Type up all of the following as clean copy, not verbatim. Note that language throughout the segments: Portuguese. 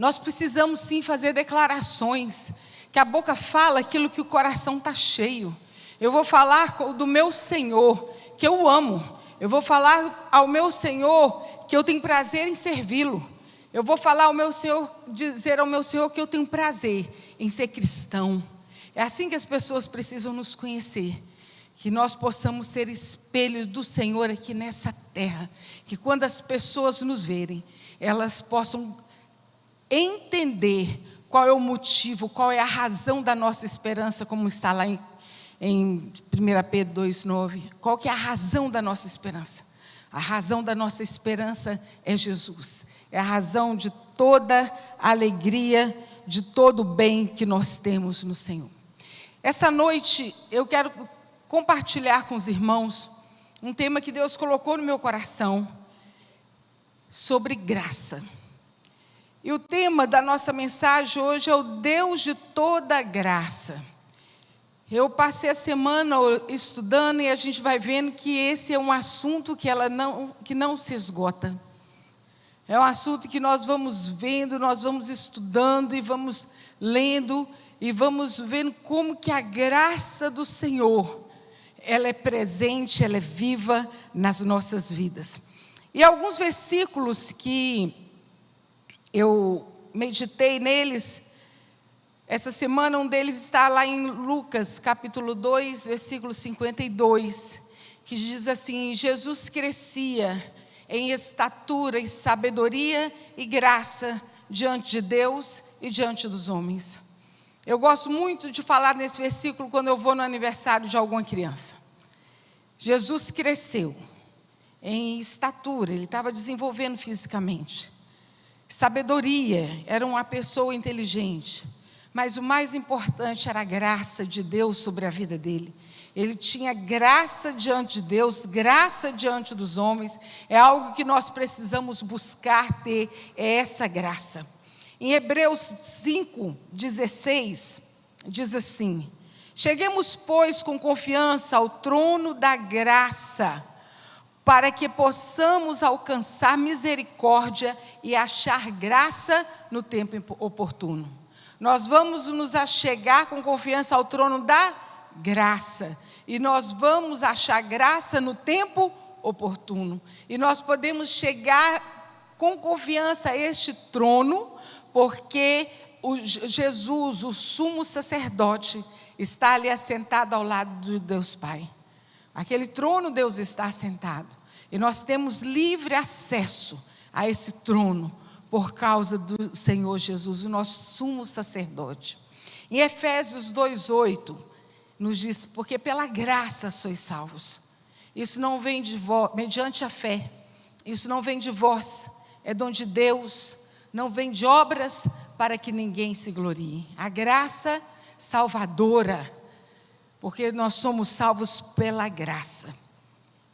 Nós precisamos sim fazer declarações, que a boca fala aquilo que o coração está cheio. Eu vou falar do meu Senhor, que eu amo. Eu vou falar ao meu Senhor que eu tenho prazer em servi-lo. Eu vou falar ao meu Senhor, dizer ao meu Senhor que eu tenho prazer em ser cristão. É assim que as pessoas precisam nos conhecer. Que nós possamos ser espelhos do Senhor aqui nessa terra. Que quando as pessoas nos verem, elas possam entender qual é o motivo, qual é a razão da nossa esperança, como está lá em 1 Pedro 2,9. Qual que é a razão da nossa esperança? A razão da nossa esperança é Jesus. É a razão de toda a alegria, de todo o bem que nós temos no Senhor. Essa noite eu quero compartilhar com os irmãos um tema que Deus colocou no meu coração, sobre graça. E o tema da nossa mensagem hoje é o Deus de toda graça. Eu passei a semana estudando e a gente vai vendo que esse é um assunto que não se esgota. É um assunto que nós vamos vendo, nós vamos estudando e vamos lendo e vamos vendo como que a graça do Senhor, ela é presente, ela é viva nas nossas vidas. E alguns versículos que eu meditei neles, essa semana um deles está lá em Lucas, capítulo 2, versículo 52, que diz assim: Jesus crescia em estatura e sabedoria e graça diante de Deus e diante dos homens. Eu gosto muito de falar nesse versículo quando eu vou no aniversário de alguma criança. Jesus cresceu em estatura, ele estava desenvolvendo fisicamente. Sabedoria, era uma pessoa inteligente. Mas o mais importante era a graça de Deus sobre a vida dele. Ele tinha graça diante de Deus, graça diante dos homens. É algo que nós precisamos buscar ter, é essa graça. Em Hebreus 5:16, diz assim: cheguemos, pois, com confiança ao trono da graça, para que possamos alcançar misericórdia e achar graça no tempo oportuno. Nós vamos nos achegar com confiança ao trono da graça. E nós vamos achar graça no tempo oportuno. E nós podemos chegar com confiança a este trono, porque Jesus, o sumo sacerdote, está ali assentado ao lado de Deus Pai. Aquele trono Deus está assentado. E nós temos livre acesso a esse trono, por causa do Senhor Jesus, o nosso sumo sacerdote. Em Efésios 2:8, nos diz: porque pela graça sois salvos. Isso não vem de vós, mediante a fé. Isso não vem de vós, é dom de Deus. Não vem de obras, para que ninguém se glorie. A graça salvadora, porque nós somos salvos pela graça.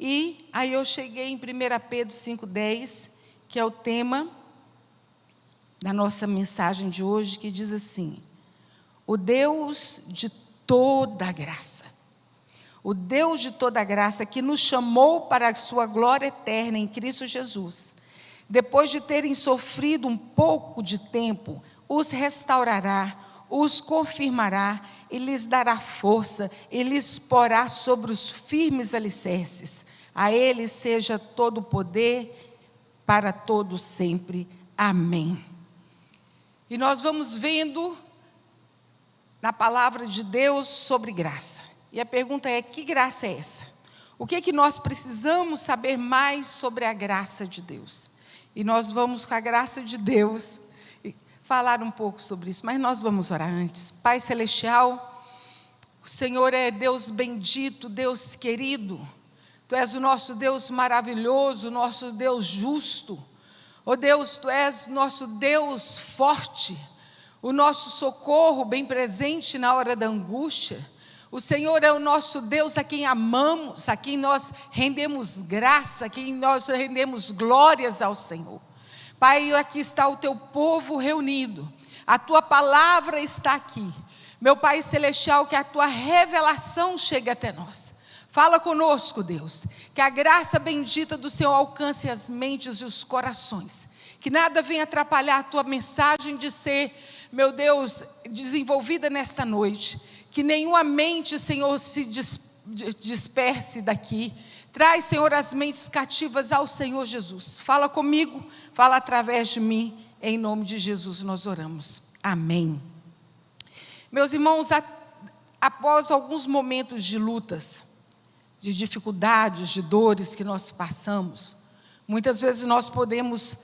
E aí eu cheguei em 1 Pedro 5:10, que é o tema da nossa mensagem de hoje, que diz assim: o Deus de toda graça, o Deus de toda graça, que nos chamou para a sua glória eterna em Cristo Jesus, depois de terem sofrido um pouco de tempo, os restaurará, os confirmará e lhes dará força e lhes porá sobre os firmes alicerces. A Ele seja todo o poder para todo sempre. Amém. E nós vamos vendo na palavra de Deus sobre graça. E a pergunta é: que graça é essa? O que é que nós precisamos saber mais sobre a graça de Deus? E nós vamos, com a graça de Deus, falar um pouco sobre isso. Mas nós vamos orar antes. Pai Celestial, o Senhor é Deus bendito, Deus querido. Tu és o nosso Deus maravilhoso, nosso Deus justo. Ó Deus, Tu és nosso Deus forte, o nosso socorro bem presente na hora da angústia. O Senhor é o nosso Deus a quem amamos, a quem nós rendemos graça, a quem nós rendemos glórias ao Senhor. Pai, aqui está o Teu povo reunido, a Tua palavra está aqui. Meu Pai Celestial, que a Tua revelação chegue até nós. Fala conosco, Deus, que a graça bendita do Senhor alcance as mentes e os corações, Que nada venha atrapalhar a tua mensagem de ser, meu Deus, desenvolvida nesta noite. Que nenhuma mente, Senhor, se disperse daqui. Traz, Senhor, as mentes cativas ao Senhor Jesus. Fala comigo, fala através de mim. Em nome de Jesus nós oramos. Amém. Meus irmãos, após alguns momentos de lutas, de dificuldades, de dores que nós passamos, muitas vezes nós podemos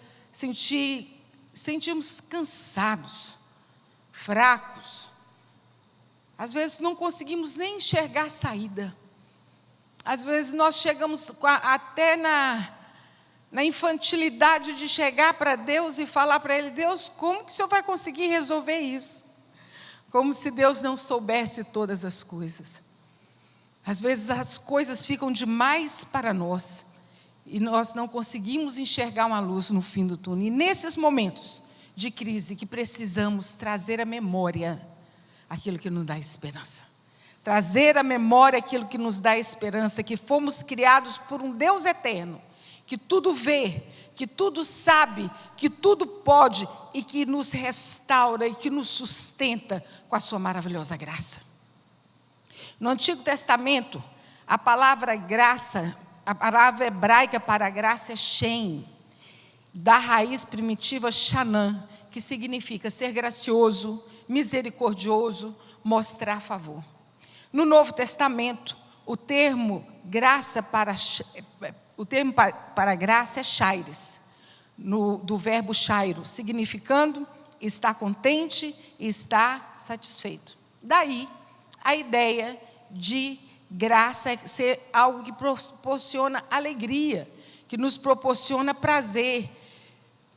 sentirmos cansados, fracos. Às vezes não conseguimos nem enxergar a saída. Às vezes nós chegamos até na infantilidade de chegar para Deus e falar para Ele: Deus, como que o Senhor vai conseguir resolver isso? Como se Deus não soubesse todas as coisas. Às vezes as coisas ficam demais para nós e nós não conseguimos enxergar uma luz no fim do túnel. E nesses momentos de crise que precisamos trazer à memória aquilo que nos dá esperança. Trazer à memória aquilo que nos dá esperança, que fomos criados por um Deus eterno, que tudo vê, que tudo sabe, que tudo pode e que nos restaura e que nos sustenta com a sua maravilhosa graça. No Antigo Testamento, a palavra graça, a palavra hebraica para graça é Shem, da raiz primitiva Shanã, que significa ser gracioso, misericordioso, mostrar favor. No Novo Testamento, o termo para graça é charis, do verbo chairo, significando estar contente e estar satisfeito. Daí a ideia de graça é ser algo que proporciona alegria, que nos proporciona prazer.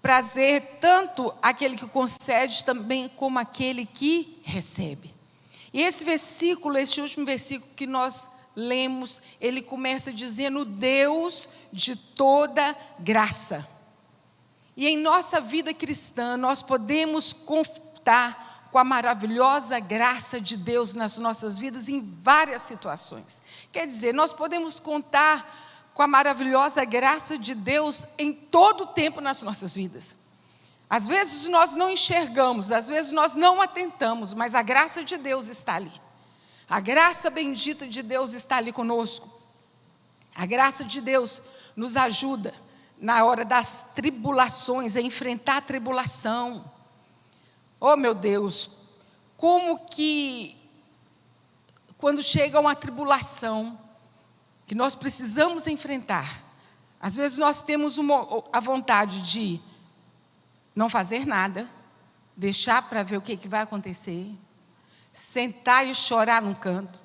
Prazer tanto aquele que concede também como aquele que recebe. E esse versículo, esse último versículo que nós lemos, ele começa dizendo: Deus de toda graça. E em nossa vida cristã, nós podemos contar com a maravilhosa graça de Deus nas nossas vidas em várias situações. Quer dizer, nós podemos contar com a maravilhosa graça de Deus em todo o tempo nas nossas vidas. Às vezes nós não enxergamos, às vezes nós não atentamos, mas a graça de Deus está ali. A graça bendita de Deus está ali conosco. A graça de Deus nos ajuda na hora das tribulações, a enfrentar a tribulação. Oh, meu Deus, como que quando chega uma tribulação que nós precisamos enfrentar, às vezes nós temos a vontade de não fazer nada, deixar para ver o que vai acontecer, sentar e chorar num canto,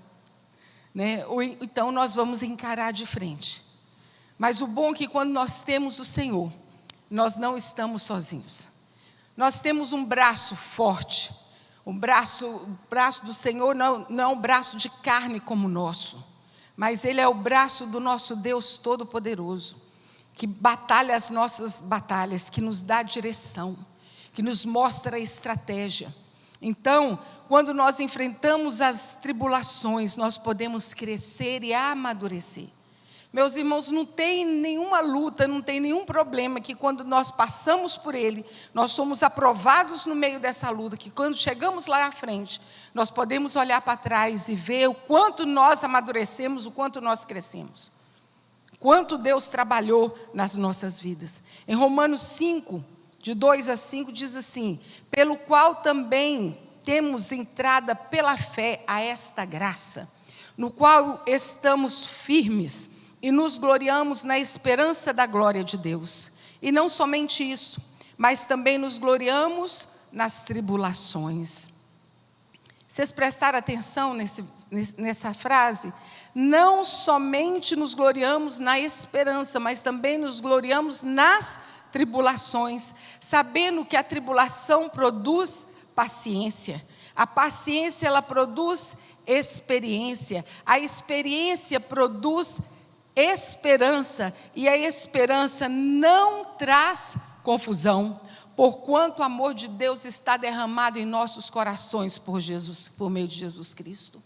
né? Ou então nós vamos encarar de frente. Mas o bom é que quando nós temos o Senhor, nós não estamos sozinhos. Nós temos um braço forte. O braço do Senhor não é um braço de carne como o nosso, mas Ele é o braço do nosso Deus Todo-Poderoso, que batalha as nossas batalhas, que nos dá direção, que nos mostra a estratégia. Então, quando nós enfrentamos as tribulações, nós podemos crescer e amadurecer. Meus irmãos, não tem nenhuma luta, não tem nenhum problema que quando nós passamos por ele, nós somos aprovados no meio dessa luta, que quando chegamos lá à frente, nós podemos olhar para trás e ver o quanto nós amadurecemos, o quanto nós crescemos. Quanto Deus trabalhou nas nossas vidas. Em Romanos 5, de 2 a 5, diz assim: pelo qual também temos entrada pela fé a esta graça, no qual estamos firmes e nos gloriamos na esperança da glória de Deus. E não somente isso, mas também nos gloriamos nas tribulações. Vocês prestaram atenção nessa frase? Não somente nos gloriamos na esperança, mas também nos gloriamos nas tribulações, sabendo que a tribulação produz paciência. A paciência, ela produz experiência. A experiência produz esperança. E a esperança não traz confusão, porquanto o amor de Deus está derramado em nossos corações por meio de Jesus Cristo.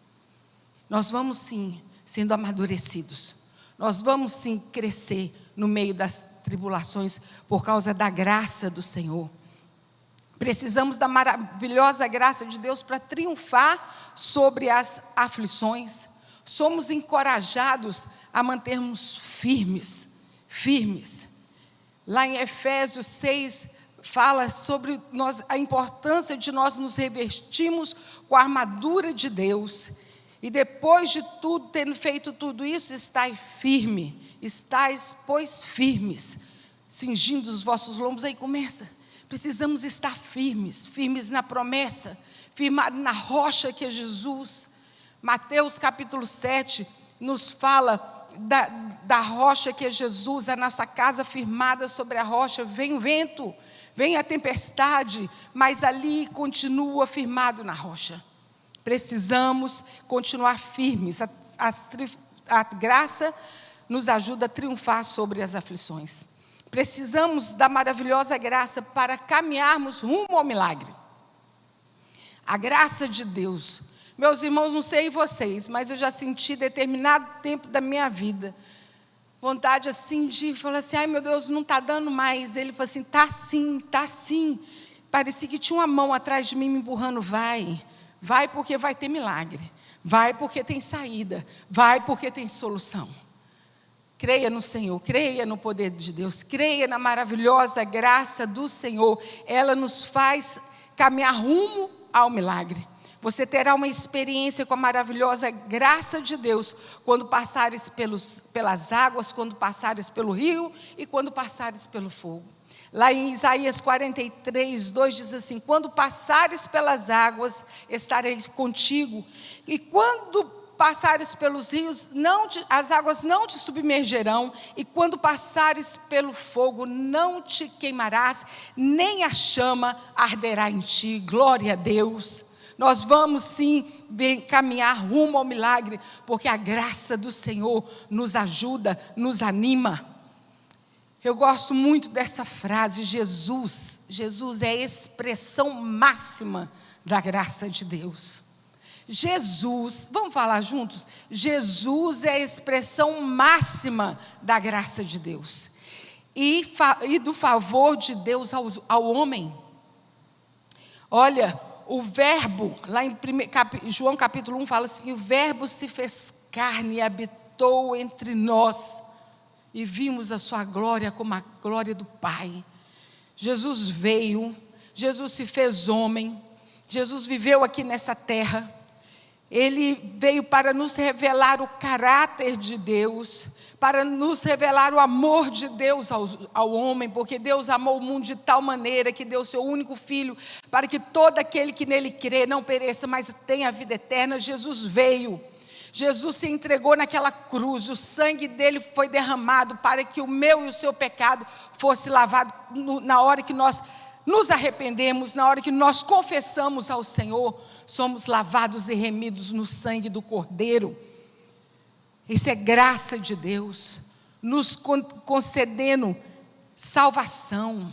Nós vamos sim sendo amadurecidos. Nós vamos sim crescer no meio das tribulações por causa da graça do Senhor. Precisamos da maravilhosa graça de Deus para triunfar sobre as aflições. Somos encorajados a mantermos firmes. Lá em Efésios 6, fala sobre a importância de nós nos revestirmos com a armadura de Deus. E depois de tudo, tendo feito tudo isso, estais pois firmes, cingindo os vossos lombos. Aí começa, precisamos estar firmes na promessa, firmados na rocha que é Jesus. Mateus capítulo 7 nos fala da rocha que é Jesus, a nossa casa firmada sobre a rocha. Vem o vento, vem a tempestade, mas ali continua firmado na rocha. Precisamos continuar firmes. A graça nos ajuda a triunfar sobre as aflições. Precisamos da maravilhosa graça para caminharmos rumo ao milagre. A graça de Deus. Meus irmãos, não sei vocês, mas eu já senti determinado tempo da minha vida vontade assim de falar assim: ai meu Deus, não está dando mais. Ele falou assim: está sim. Parecia que tinha uma mão atrás de mim me empurrando. Vai porque vai ter milagre. Vai porque tem saída. Vai porque tem solução. Creia no Senhor, creia no poder de Deus, creia na maravilhosa graça do Senhor. Ela nos faz caminhar rumo ao milagre. Você terá uma experiência com a maravilhosa graça de Deus quando passares pelas águas, quando passares pelo rio e quando passares pelo fogo. Lá em Isaías 43, 2 diz assim: quando passares pelas águas, estarei contigo, e quando passares pelos rios, as águas não te submergerão, e quando passares pelo fogo, não te queimarás, nem a chama arderá em ti. Glória a Deus. Nós vamos sim caminhar rumo ao milagre, porque a graça do Senhor nos ajuda, nos anima. Eu gosto muito dessa frase: Jesus é a expressão máxima da graça de Deus. Jesus, vamos falar juntos? Jesus é a expressão máxima da graça de Deus e do favor de Deus ao homem. Olha, o verbo, lá em João capítulo 1, fala assim: o verbo se fez carne e habitou entre nós, e vimos a sua glória como a glória do Pai. Jesus veio, Jesus se fez homem, Jesus viveu aqui nessa terra. Ele veio para nos revelar o caráter de Deus, para nos revelar o amor de Deus ao homem, porque Deus amou o mundo de tal maneira que deu o seu único Filho, para que todo aquele que nele crê não pereça, mas tenha a vida eterna. Jesus veio, Jesus se entregou naquela cruz, o sangue dele foi derramado para que o meu e o seu pecado fosse lavado na hora que nós nos arrependemos, na hora que nós confessamos ao Senhor, somos lavados e remidos no sangue do Cordeiro. Isso é graça de Deus, nos concedendo salvação,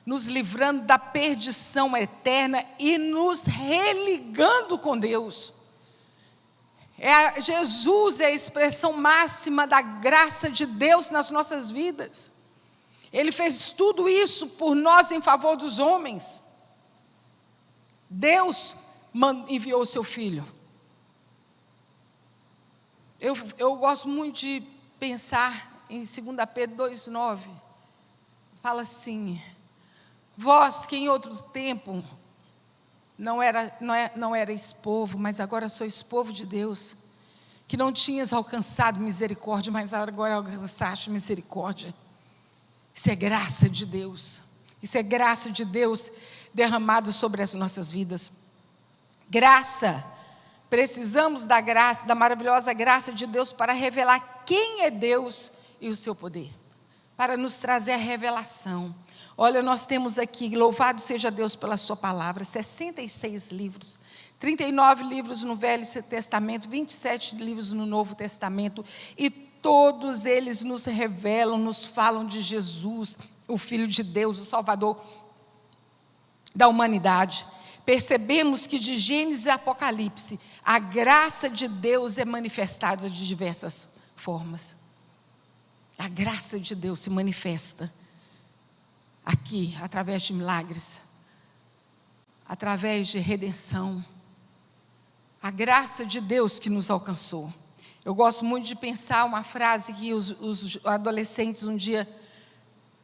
nos livrando da perdição eterna e nos religando com Deus. Jesus é a expressão máxima da graça de Deus nas nossas vidas. Ele fez tudo isso por nós em favor dos homens. Deus enviou o seu Filho. Eu gosto muito de pensar em 2 Pedro 2,9. Fala assim: vós que em outro tempo não erais povo, mas agora sois povo de Deus, que não tinhas alcançado misericórdia, mas agora alcançaste misericórdia. Isso é graça de Deus. Isso é graça de Deus derramado sobre as nossas vidas. Graça. Precisamos da graça, da maravilhosa graça de Deus para revelar quem é Deus e o seu poder. Para nos trazer a revelação. Olha, nós temos aqui, louvado seja Deus pela sua palavra, 66 livros. 39 livros no Velho Testamento, 27 livros no Novo Testamento. E todos eles nos revelam, nos falam de Jesus, o Filho de Deus, o Salvador da humanidade. Percebemos que de Gênesis e Apocalipse, a graça de Deus é manifestada de diversas formas. A graça de Deus se manifesta aqui, através de milagres, através de redenção. A graça de Deus que nos alcançou. Eu gosto muito de pensar uma frase que os adolescentes um dia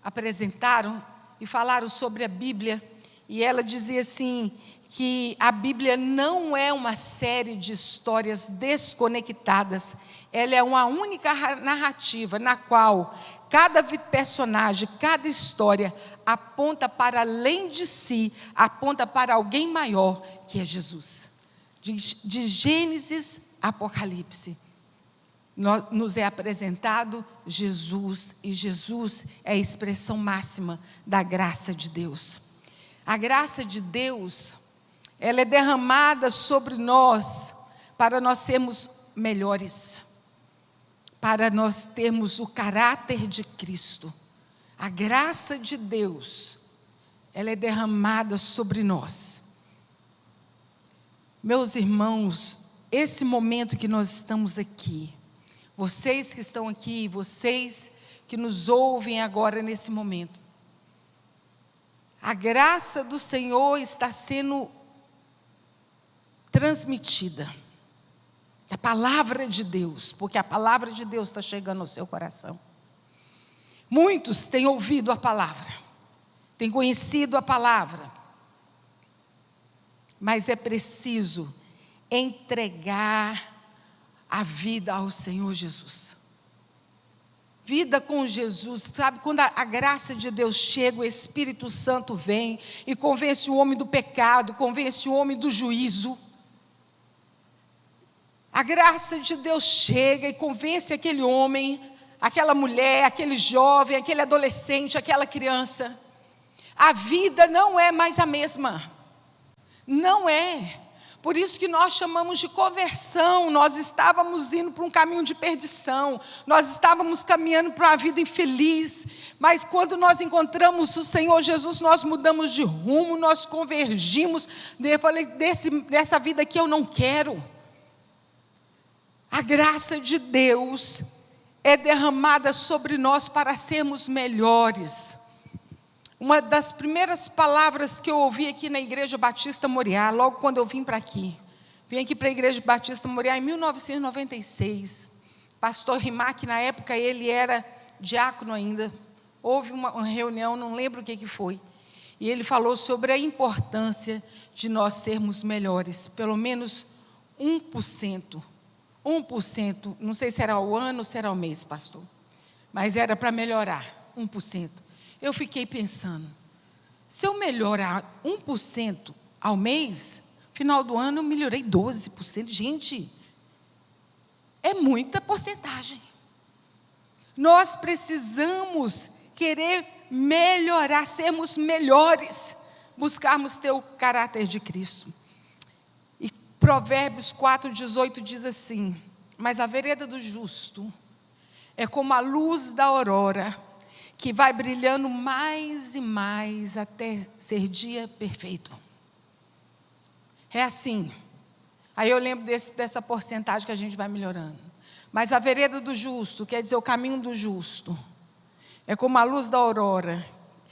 apresentaram e falaram sobre a Bíblia. E ela dizia assim, que a Bíblia não é uma série de histórias desconectadas. Ela é uma única narrativa na qual cada personagem, cada história aponta para além de si, aponta para alguém maior, que é Jesus. De Gênesis a Apocalipse, nos é apresentado Jesus, e Jesus é a expressão máxima da graça de Deus. A graça de Deus, ela é derramada sobre nós, para nós sermos melhores, para nós termos o caráter de Cristo. A graça de Deus, ela é derramada sobre nós. Meus irmãos, esse momento que nós estamos aqui, vocês que estão aqui, vocês que nos ouvem agora nesse momento, a graça do Senhor está sendo transmitida. A palavra de Deus, porque a palavra de Deus está chegando ao seu coração. Muitos têm ouvido a palavra, têm conhecido a palavra, mas é preciso entregar a vida ao Senhor Jesus. Vida com Jesus, sabe, quando a graça de Deus chega, o Espírito Santo vem e convence o homem do pecado, convence o homem do juízo. A graça de Deus chega e convence aquele homem, aquela mulher, aquele jovem, aquele adolescente, aquela criança. A vida não é mais a mesma. Não é. Por isso que nós chamamos de conversão. Nós estávamos indo para um caminho de perdição. Nós estávamos caminhando para uma vida infeliz. Mas quando nós encontramos o Senhor Jesus, nós mudamos de rumo, nós convergimos. Eu falei, dessa vida aqui eu não quero. A graça de Deus é derramada sobre nós para sermos melhores. Uma das primeiras palavras que eu ouvi aqui na Igreja Batista Moriá, logo quando eu vim para aqui, vim aqui para a Igreja Batista Moriá em 1996. Pastor Rimac, na época ele era diácono ainda. Houve uma reunião, não lembro o que foi. E ele falou sobre a importância de nós sermos melhores, pelo menos 1%. 1%, não sei se era ao ano ou se era ao mês, pastor, mas era para melhorar 1%. Eu fiquei pensando, se eu melhorar 1% ao mês, final do ano eu melhorei 12%. Gente, é muita porcentagem. Nós precisamos querer melhorar, sermos melhores, buscarmos ter o caráter de Cristo. Provérbios 4,18 diz assim: mas a vereda do justo é como a luz da aurora, que vai brilhando mais e mais até ser dia perfeito. É assim. Aí eu lembro dessa porcentagem que a gente vai melhorando. Mas a vereda do justo, quer dizer, o caminho do justo, é como a luz da aurora.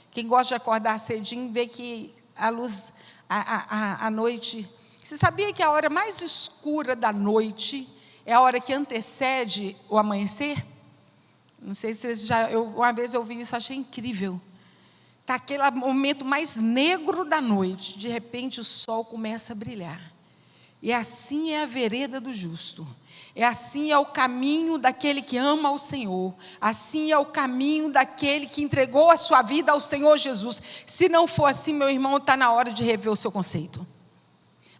Quem gosta de acordar cedinho, vê que a luz, a noite... Você sabia que a hora mais escura da noite é a hora que antecede o amanhecer? Não sei se vocês uma vez eu ouvi isso, achei incrível. Está aquele momento mais negro da noite, de repente o sol começa a brilhar. E assim é a vereda do justo. Assim é o caminho daquele que ama ao Senhor. Assim é o caminho daquele que entregou a sua vida ao Senhor Jesus. Se não for assim, meu irmão, está na hora de rever o seu conceito.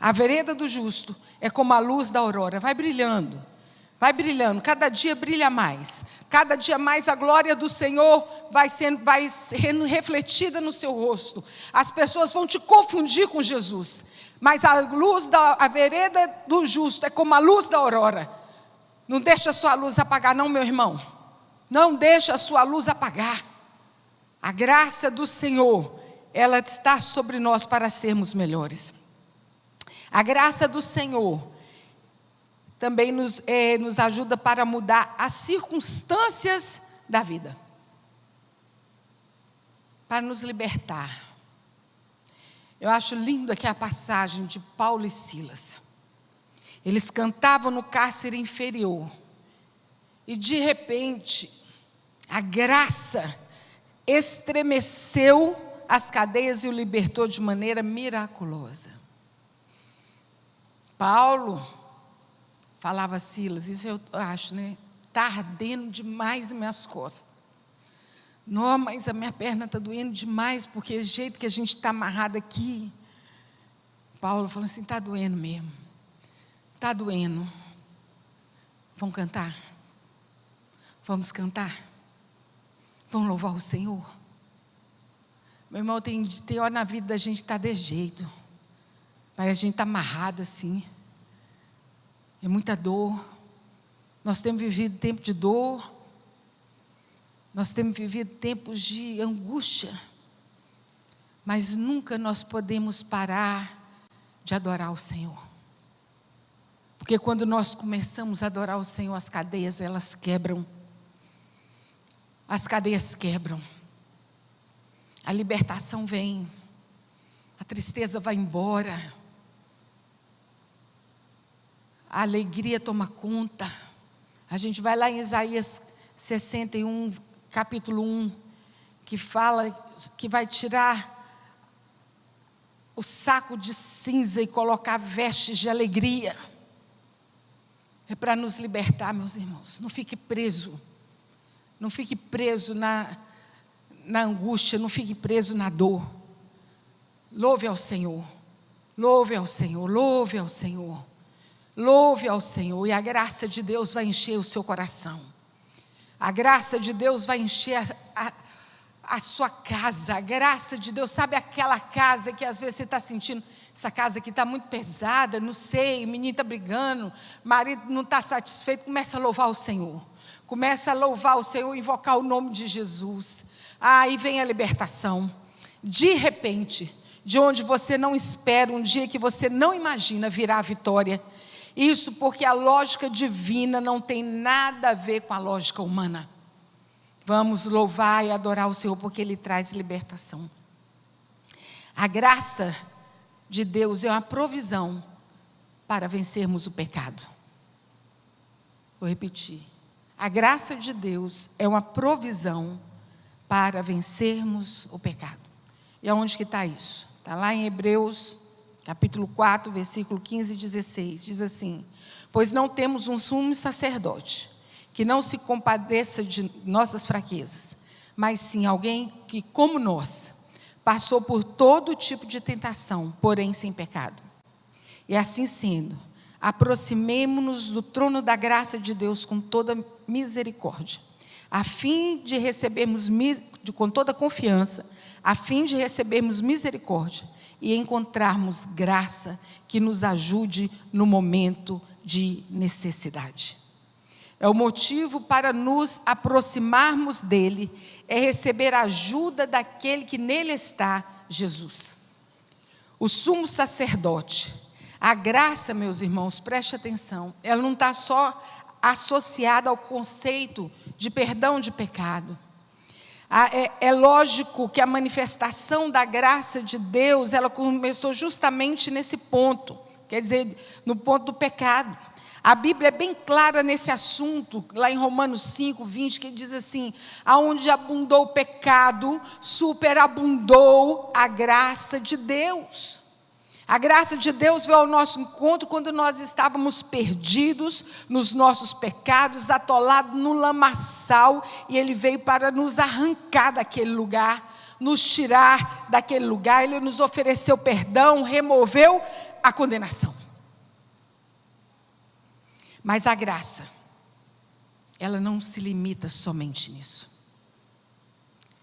A vereda do justo é como a luz da aurora, vai brilhando, cada dia brilha mais, cada dia mais a glória do Senhor vai sendo refletida no seu rosto. As pessoas vão te confundir com Jesus, mas a vereda do justo é como a luz da aurora. Não deixa a sua luz apagar não, meu irmão, não deixa a sua luz apagar. A graça do Senhor, ela está sobre nós para sermos melhores. A graça do Senhor também nos ajuda para mudar as circunstâncias da vida, para nos libertar. Eu acho lindo aqui a passagem de Paulo e Silas. Eles cantavam no cárcere inferior. E de repente, a graça estremeceu as cadeias e o libertou de maneira miraculosa. Paulo falava a Silas, isso eu acho, né? Está ardendo demais em minhas costas. Não, mas a minha perna está doendo demais, porque o jeito que a gente está amarrado aqui. Paulo falou assim, está doendo mesmo. Está doendo. Vamos cantar? Vamos cantar? Vamos louvar o Senhor? Meu irmão, tem hora na vida da gente está de jeito. Parece que a gente está amarrado assim. É muita dor. Nós temos vivido tempo de dor. Nós temos vivido tempos de angústia, mas nunca nós podemos parar de adorar o Senhor. Porque quando nós começamos a adorar o Senhor, as cadeias, elas quebram. As cadeias quebram. A libertação vem. A tristeza vai embora. A alegria toma conta. A gente vai lá em Isaías 61, capítulo 1, que fala que vai tirar o saco de cinza e colocar vestes de alegria. É para nos libertar, meus irmãos. Não fique preso. Não fique preso na angústia, não fique preso na dor. Louve ao Senhor. Louve ao Senhor, louve ao Senhor. Louve ao Senhor, e a graça de Deus vai encher o seu coração. A graça de Deus vai encher a sua casa. A graça de Deus, sabe aquela casa que às vezes você está sentindo, essa casa aqui está muito pesada, não sei, o menino está brigando, o marido não está satisfeito, começa a louvar o Senhor. Começa a louvar o Senhor, invocar o nome de Jesus. Aí vem a libertação. De repente, de onde você não espera, um dia que você não imagina, virá a vitória. Isso porque a lógica divina não tem nada a ver com a lógica humana. Vamos louvar e adorar o Senhor porque Ele traz libertação. A graça de Deus é uma provisão para vencermos o pecado. Vou repetir. A graça de Deus é uma provisão para vencermos o pecado. E aonde que está isso? Está lá em Hebreus, capítulo 4, versículo 15 e 16. Diz assim: pois não temos um sumo sacerdote que não se compadeça de nossas fraquezas, mas sim alguém que, como nós, passou por todo tipo de tentação, porém sem pecado. E assim sendo, aproximemo-nos do trono da graça de Deus com toda misericórdia, a fim de recebermos, com toda confiança, a fim de recebermos misericórdia e encontrarmos graça que nos ajude no momento de necessidade. É o motivo para nos aproximarmos dele, é receber a ajuda daquele que nele está, Jesus. O sumo sacerdote, a graça, meus irmãos, preste atenção, ela não está só associada ao conceito de perdão de pecado. É lógico que a manifestação da graça de Deus, ela começou justamente nesse ponto, quer dizer, no ponto do pecado. A Bíblia é bem clara nesse assunto, lá em Romanos 5, 20, que diz assim: aonde abundou o pecado, superabundou a graça de Deus. A graça de Deus veio ao nosso encontro quando nós estávamos perdidos nos nossos pecados, atolados no lamaçal, e Ele veio para nos arrancar daquele lugar, nos tirar daquele lugar. Ele nos ofereceu perdão, removeu a condenação. Mas a graça, ela não se limita somente nisso.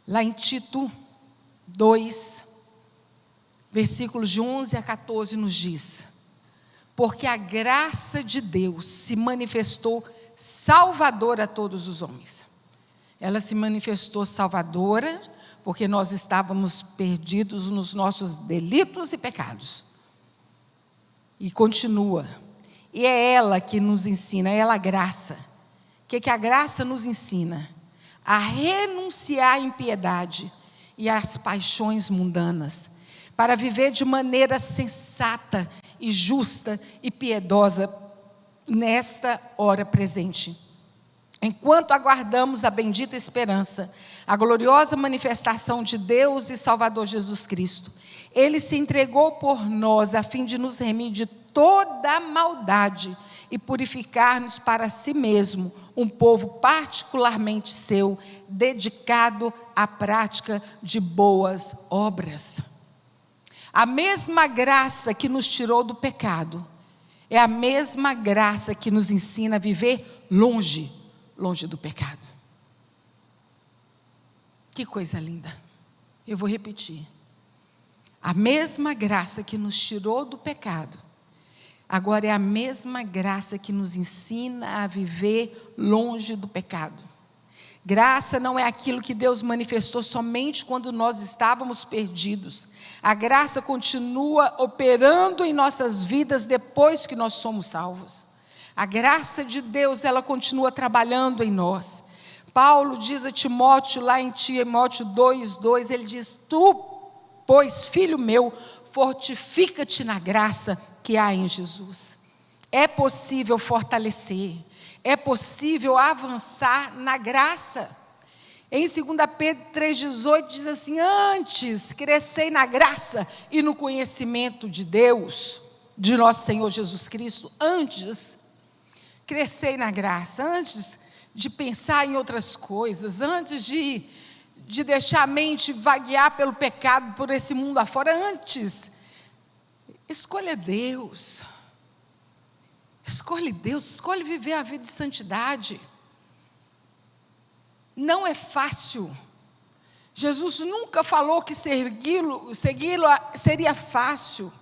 Lá em Tito 2, versículos de 11 a 14 nos diz: porque a graça de Deus se manifestou salvadora a todos os homens. Ela se manifestou salvadora porque nós estávamos perdidos nos nossos delitos e pecados. E continua. E é ela que nos ensina, é ela a graça. O que a graça nos ensina? a renunciar à impiedade e às paixões mundanas, para viver de maneira sensata e justa e piedosa nesta hora presente, enquanto aguardamos a bendita esperança, a gloriosa manifestação de Deus e Salvador Jesus Cristo. Ele se entregou por nós a fim de nos remir de toda a maldade e purificar-nos para si mesmo, um povo particularmente seu, dedicado à prática de boas obras. A mesma graça que nos tirou do pecado é a mesma graça que nos ensina a viver longe do pecado. Que coisa linda. Eu vou repetir. A mesma graça que nos tirou do pecado, agora é a mesma graça que nos ensina a viver longe do pecado. Graça não é aquilo que Deus manifestou somente quando nós estávamos perdidos. A graça continua operando em nossas vidas depois que nós somos salvos. A graça de Deus, ela continua trabalhando em nós. Paulo diz a Timóteo, lá em Timóteo 2:2, ele diz: tu, pois, filho meu, fortifica-te na graça que há em Jesus. É possível fortalecer, é possível avançar na graça. Em 2 Pedro 3,18 diz assim: antes crescei na graça e no conhecimento de Deus, de nosso Senhor Jesus Cristo. Antes crescei na graça, antes de pensar em outras coisas, antes de deixar a mente vaguear pelo pecado, por esse mundo afora, antes, escolha Deus. Escolhe Deus, escolhe viver a vida de santidade. Não é fácil. Jesus nunca falou que segui-lo seria fácil.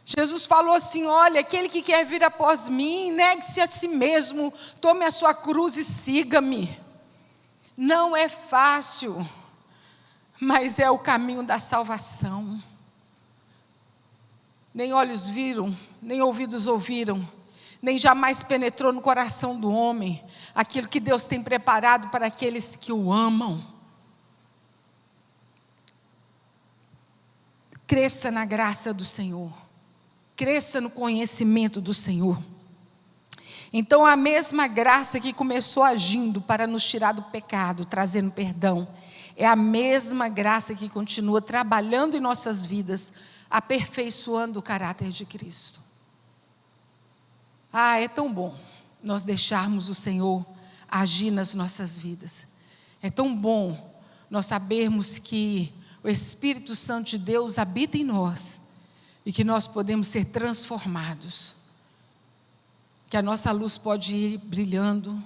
Jesus falou assim: olha, aquele que quer vir após mim, negue-se a si mesmo, tome a sua cruz e siga-me. Não é fácil, mas é o caminho da salvação. Nem olhos viram, nem ouvidos ouviram, nem jamais penetrou no coração do homem aquilo que Deus tem preparado para aqueles que o amam. Cresça na graça do Senhor, cresça no conhecimento do Senhor. Então, a mesma graça que começou agindo para nos tirar do pecado, trazendo perdão, é a mesma graça que continua trabalhando em nossas vidas, aperfeiçoando o caráter de Cristo. É tão bom nós deixarmos o Senhor agir nas nossas vidas. É tão bom nós sabermos que o Espírito Santo de Deus habita em nós e que nós podemos ser transformados, que a nossa luz pode ir brilhando,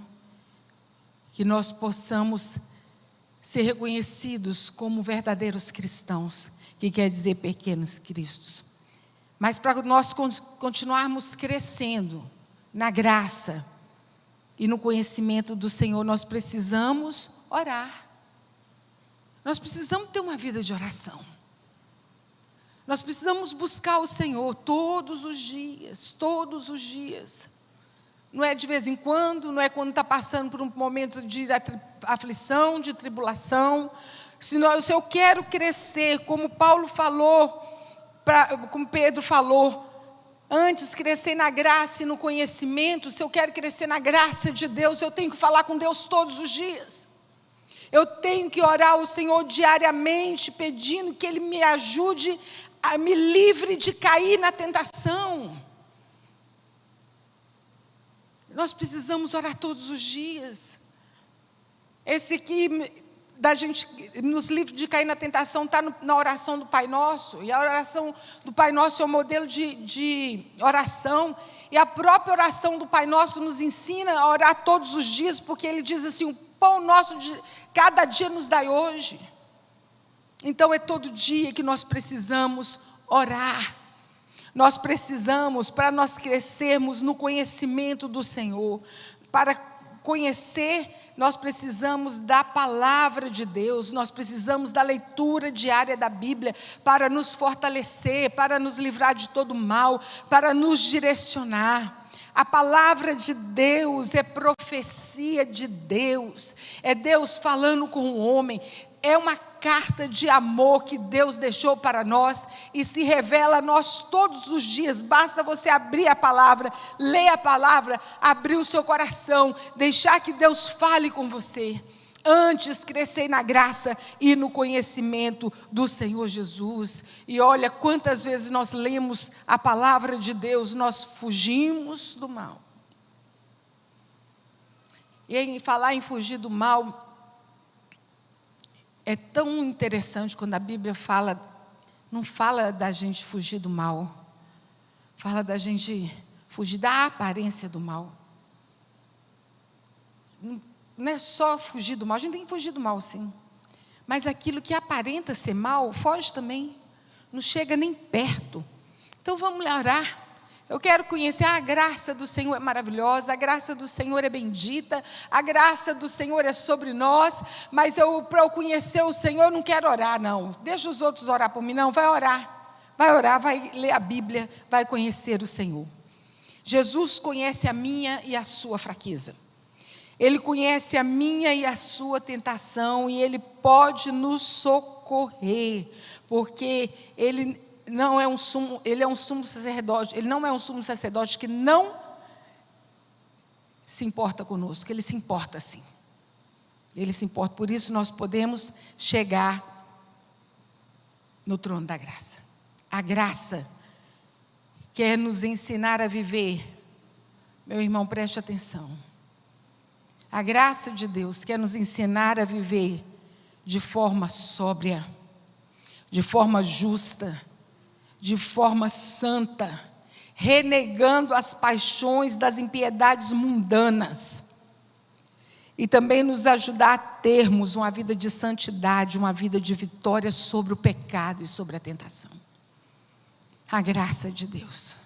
que nós possamos ser reconhecidos como verdadeiros cristãos, que quer dizer pequenos cristos. Mas para nós continuarmos crescendo na graça e no conhecimento do Senhor, nós precisamos orar. Nós precisamos ter uma vida de oração. Nós precisamos buscar o Senhor todos os dias, todos os dias. Não é de vez em quando, não é quando está passando por um momento de aflição, de tribulação. Se eu quero crescer, como Paulo falou, como Pedro falou, antes crescer na graça e no conhecimento. Se eu quero crescer na graça de Deus, eu tenho que falar com Deus todos os dias. Eu tenho que orar ao Senhor diariamente, pedindo que Ele me ajude, me livre de cair na tentação. Nós precisamos orar todos os dias. Esse aqui, da gente nos livre de cair na tentação, está na oração do Pai Nosso. E a oração do Pai Nosso é um modelo de oração. E a própria oração do Pai Nosso nos ensina a orar todos os dias, porque Ele diz assim: o pão nosso de cada dia nos dai hoje. Então é todo dia que nós precisamos orar. Nós precisamos, para nós crescermos no conhecimento do Senhor, para conhecer, nós precisamos da palavra de Deus, nós precisamos da leitura diária da Bíblia, para nos fortalecer, para nos livrar de todo mal, para nos direcionar. A palavra de Deus é profecia de Deus, é Deus falando com o homem, é uma carta de amor que Deus deixou para nós e se revela a nós todos os dias. Basta você abrir a palavra, ler a palavra, abrir o seu coração, deixar que Deus fale com você. Antes crescei na graça e no conhecimento do Senhor Jesus. E olha quantas vezes nós lemos a palavra de Deus, nós fugimos do mal. E em falar em fugir do mal, é tão interessante quando a Bíblia fala, não fala da gente fugir do mal, fala da gente fugir da aparência do mal. Não é só fugir do mal, a gente tem que fugir do mal sim, mas aquilo que aparenta ser mal, foge também, não chega nem perto. Então vamos orar. Eu quero conhecer, a graça do Senhor é maravilhosa, a graça do Senhor é bendita, a graça do Senhor é sobre nós, mas para eu conhecer o Senhor, não quero orar não, deixa os outros orar por mim, não, vai orar, vai ler a Bíblia, vai conhecer o Senhor. Jesus conhece a minha e a sua fraqueza, Ele conhece a minha e a sua tentação, e Ele pode nos socorrer, porque Ele não é um sumo, Ele é um sumo sacerdote, Ele não é um sumo sacerdote que não se importa conosco, Ele se importa sim. Ele se importa, por isso nós podemos chegar no trono da graça. A graça quer nos ensinar a viver, meu irmão, preste atenção. A graça de Deus quer nos ensinar a viver de forma sóbria, de forma justa, de forma santa, renegando as paixões das impiedades mundanas, e também nos ajudar a termos uma vida de santidade, uma vida de vitória sobre o pecado e sobre a tentação. A graça de Deus.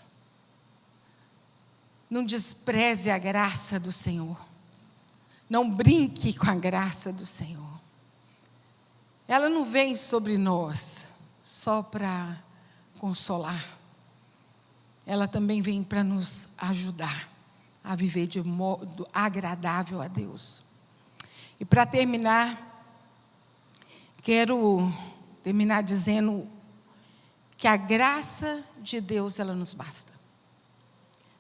Não despreze a graça do Senhor. Não brinque com a graça do Senhor. Ela não vem sobre nós só para consolar. Ela também vem para nos ajudar a viver de modo agradável a Deus. E para terminar, quero terminar dizendo que a graça de Deus, ela nos basta.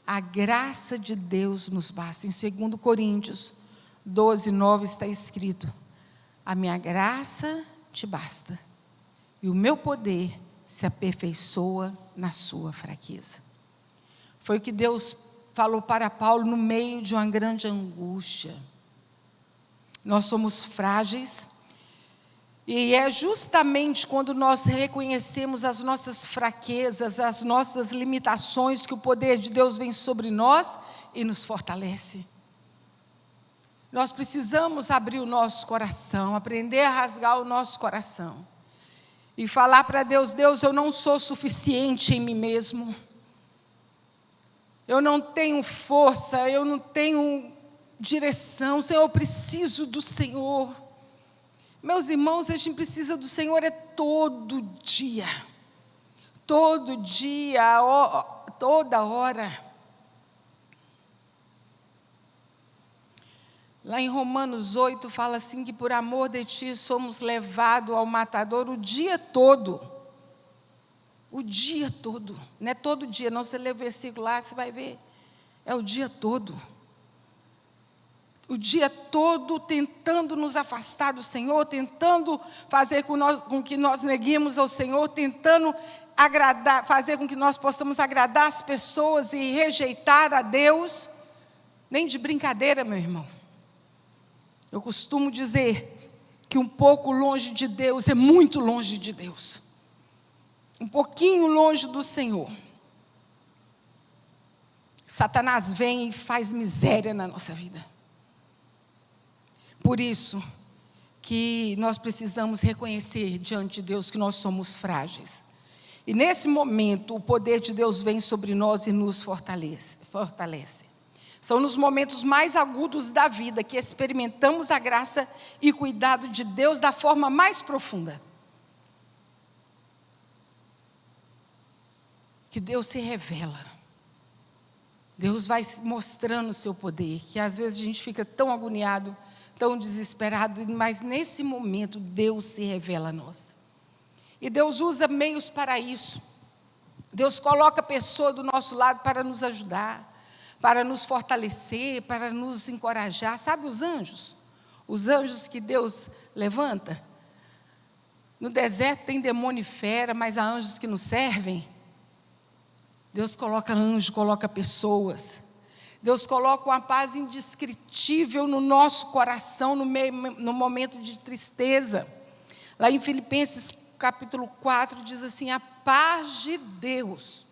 A graça de Deus nos basta. Em 2 Coríntios 12:9 está escrito: a minha graça te basta, e o meu poder se aperfeiçoa na sua fraqueza. Foi o que Deus falou para Paulo no meio de uma grande angústia. Nós somos frágeis, e é justamente quando nós reconhecemos as nossas fraquezas, as nossas limitações, que o poder de Deus vem sobre nós e nos fortalece. Nós precisamos abrir o nosso coração, aprender a rasgar o nosso coração e falar para Deus: Deus, eu não sou suficiente em mim mesmo, eu não tenho força, eu não tenho direção, Senhor, eu preciso do Senhor. Meus irmãos, a gente precisa do Senhor todo dia, toda hora. Lá em Romanos 8 fala assim, que por amor de ti somos levados ao matador o dia todo. O dia todo, não é todo dia, não, você lê o versículo lá, você vai ver, é o dia todo. O dia todo tentando nos afastar do Senhor, tentando fazer com que nós neguemos ao Senhor, tentando fazer com que nós possamos agradar as pessoas e rejeitar a Deus. Nem de brincadeira, meu irmão. Eu costumo dizer que um pouco longe de Deus é muito longe de Deus. Um pouquinho longe do Senhor. Satanás vem e faz miséria na nossa vida. Por isso que nós precisamos reconhecer diante de Deus que nós somos frágeis. E nesse momento o poder de Deus vem sobre nós e nos fortalece. São nos momentos mais agudos da vida que experimentamos a graça e cuidado de Deus da forma mais profunda. Que Deus se revela Deus vai mostrando o seu poder, que às vezes a gente fica tão agoniado, tão desesperado, mas nesse momento Deus se revela a nós. E Deus usa meios para isso. Deus coloca a pessoa do nosso lado para nos ajudar, para nos fortalecer, para nos encorajar. Sabe os anjos? Os anjos que Deus levanta? No deserto tem demônio e fera, mas há anjos que nos servem. Deus coloca anjos, coloca pessoas. Deus coloca uma paz indescritível no nosso coração, no momento de tristeza. Lá em Filipenses capítulo 4 diz assim: a paz de Deus,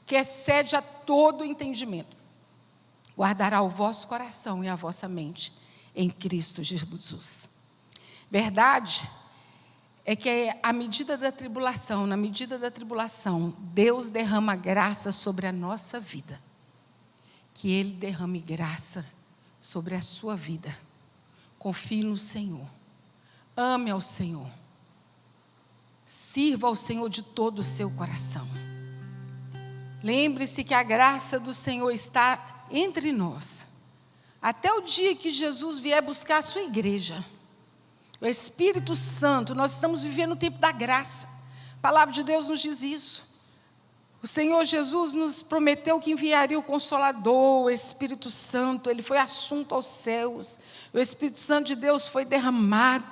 que excede a todo entendimento, guardará o vosso coração e a vossa mente em Cristo Jesus. Verdade é que à medida da tribulação, na medida da tribulação, Deus derrama graça sobre a nossa vida. Que Ele derrame graça sobre a sua vida. Confie no Senhor. Ame ao Senhor. Sirva ao Senhor de todo o seu coração. Lembre-se que a graça do Senhor está entre nós. Até o dia que Jesus vier buscar a sua igreja. O Espírito Santo, nós estamos vivendo o tempo da graça. A palavra de Deus nos diz isso. O Senhor Jesus nos prometeu que enviaria o Consolador, o Espírito Santo. Ele foi assunto aos céus. O Espírito Santo de Deus foi derramado.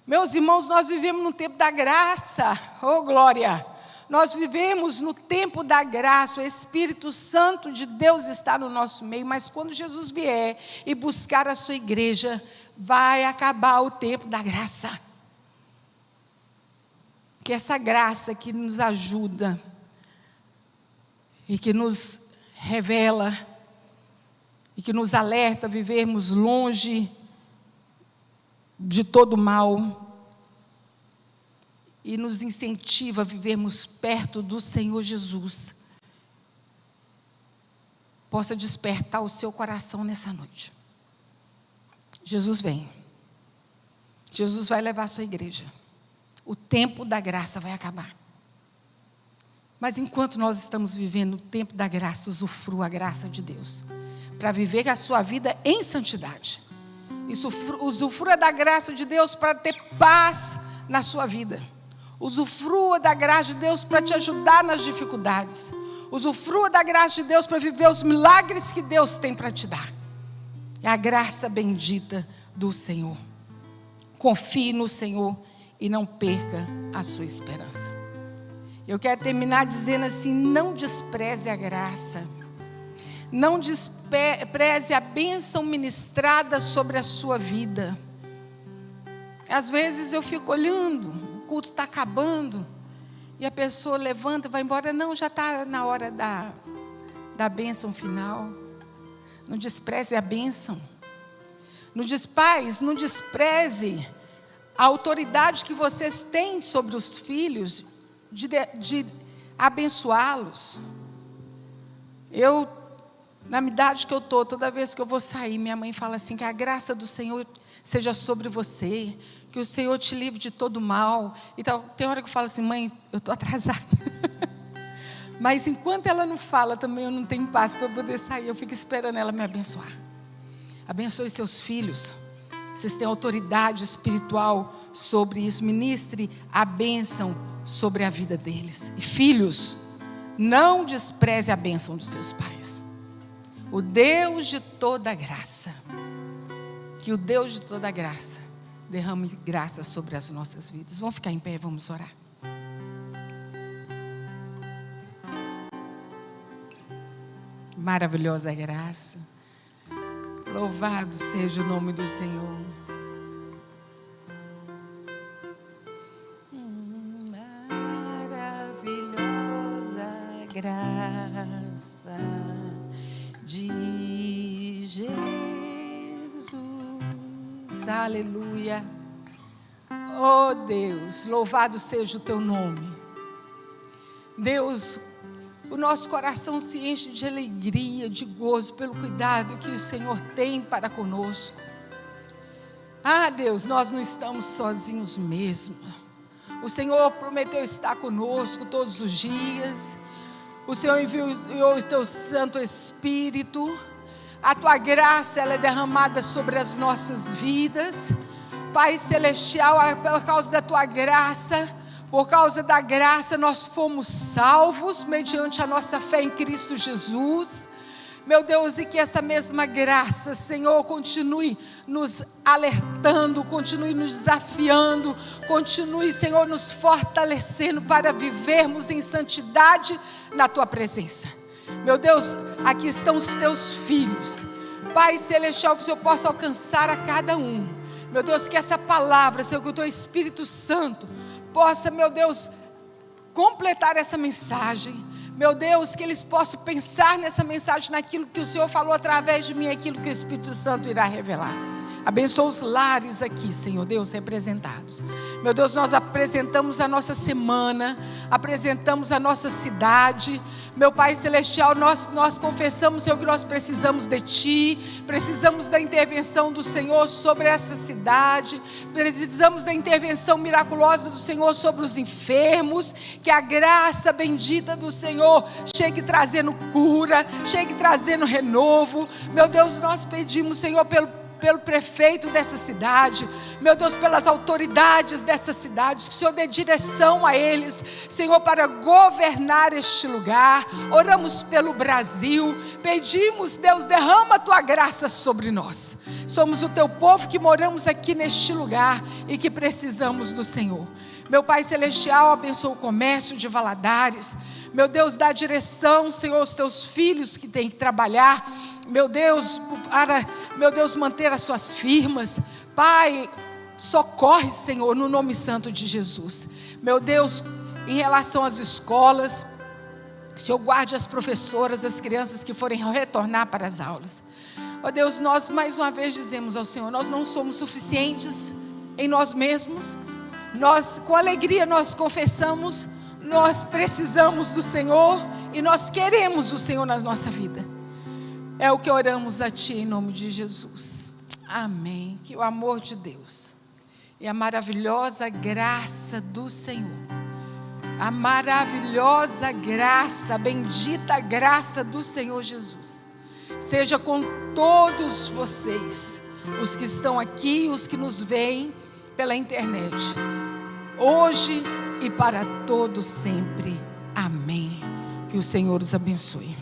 Meus irmãos, nós vivemos no tempo da graça. Oh, glória! Nós vivemos no tempo da graça. O Espírito Santo de Deus está no nosso meio. Mas quando Jesus vier e buscar a sua igreja, vai acabar o tempo da graça. Que essa graça que nos ajuda e que nos revela e que nos alerta a vivermos longe de todo mal e nos incentiva a vivermos perto do Senhor Jesus, possa despertar o seu coração nessa noite. Jesus vem. Jesus vai levar a sua igreja. O tempo da graça vai acabar. Mas enquanto nós estamos vivendo o tempo da graça, usufrua a graça de Deus para viver a sua vida em santidade. Usufrua da graça de Deus para ter paz na sua vida. Usufrua da graça de Deus para te ajudar nas dificuldades. Usufrua da graça de Deus para viver os milagres que Deus tem para te dar. É a graça bendita do Senhor. Confie no Senhor e não perca a sua esperança. Eu quero terminar dizendo assim: não despreze a graça. Não despreze a bênção ministrada sobre a sua vida. Às vezes eu fico olhando, o culto está acabando, e a pessoa levanta e vai embora. Não, já está na hora da bênção final. Não despreze a bênção. Pais, não despreze a autoridade que vocês têm sobre os filhos de abençoá-los. Eu, na idade que eu estou, toda vez que eu vou sair, minha mãe fala assim: que a graça do Senhor seja sobre você, que o Senhor te livre de todo mal. Então, tem hora que eu falo assim: mãe, eu estou atrasada. Mas enquanto ela não fala também, eu não tenho paz para poder sair. Eu fico esperando ela me abençoar. Abençoe seus filhos. Vocês têm autoridade espiritual sobre isso. Ministre a bênção sobre a vida deles. E filhos, não despreze a bênção dos seus pais. O Deus de toda graça, que o Deus de toda graça derrame graça sobre as nossas vidas. Vamos ficar em pé e vamos orar. Maravilhosa graça. Louvado seja o nome do Senhor. Maravilhosa graça de Jesus. Aleluia. Oh Deus, louvado seja o teu nome. Deus, o nosso coração se enche de alegria, de gozo, pelo cuidado que o Senhor tem para conosco. Ah, Deus, nós não estamos sozinhos mesmo. O Senhor prometeu estar conosco todos os dias. O Senhor enviou o teu Santo Espírito. A tua graça, ela é derramada sobre as nossas vidas. Pai celestial, por causa da tua graça, por causa da graça, nós fomos salvos mediante a nossa fé em Cristo Jesus. Meu Deus, e que essa mesma graça, Senhor, continue nos alertando, continue nos desafiando, continue, Senhor, nos fortalecendo para vivermos em santidade na tua presença. Meu Deus, aqui estão os teus filhos. Pai celestial, que o Senhor possa alcançar a cada um. Meu Deus, que essa palavra, Senhor, que o teu Espírito Santo possa, meu Deus, completar essa mensagem. Meu Deus, que eles possam pensar nessa mensagem, naquilo que o Senhor falou através de mim, aquilo que o Espírito Santo irá revelar. Abençoa os lares aqui, Senhor Deus, representados. Meu Deus, nós apresentamos a nossa semana, apresentamos a nossa cidade. Meu Pai Celestial, nós confessamos, Senhor, que nós precisamos de Ti, precisamos da intervenção do Senhor sobre essa cidade, precisamos da intervenção miraculosa do Senhor sobre os enfermos, que a graça bendita do Senhor chegue trazendo cura, chegue trazendo renovo. Meu Deus, nós pedimos, Senhor, pelo prefeito dessa cidade, meu Deus, pelas autoridades dessa cidade, que o Senhor dê direção a eles, Senhor, para governar este lugar. Oramos pelo Brasil, pedimos, Deus, derrama a tua graça sobre nós. Somos o teu povo que moramos aqui neste lugar e que precisamos do Senhor. Meu Pai Celestial, abençoa o comércio de Valadares. Meu Deus, dá direção, Senhor, aos teus filhos que têm que trabalhar, meu Deus, para, meu Deus, manter as suas firmas. Pai, socorre, Senhor, no nome santo de Jesus. Meu Deus, em relação às escolas, que o Senhor guarde as professoras, as crianças que forem retornar para as aulas. Ó Deus, nós mais uma vez dizemos ao Senhor, nós não somos suficientes em nós mesmos. Nós, com alegria, nós confessamos, nós precisamos do Senhor e nós queremos o Senhor na nossa vida. É o que oramos a Ti em nome de Jesus. Amém. Que o amor de Deus e a maravilhosa graça do Senhor, a maravilhosa graça, a bendita graça do Senhor Jesus, seja com todos vocês, os que estão aqui e os que nos veem pela internet, hoje e para todos sempre. Amém. Que o Senhor os abençoe.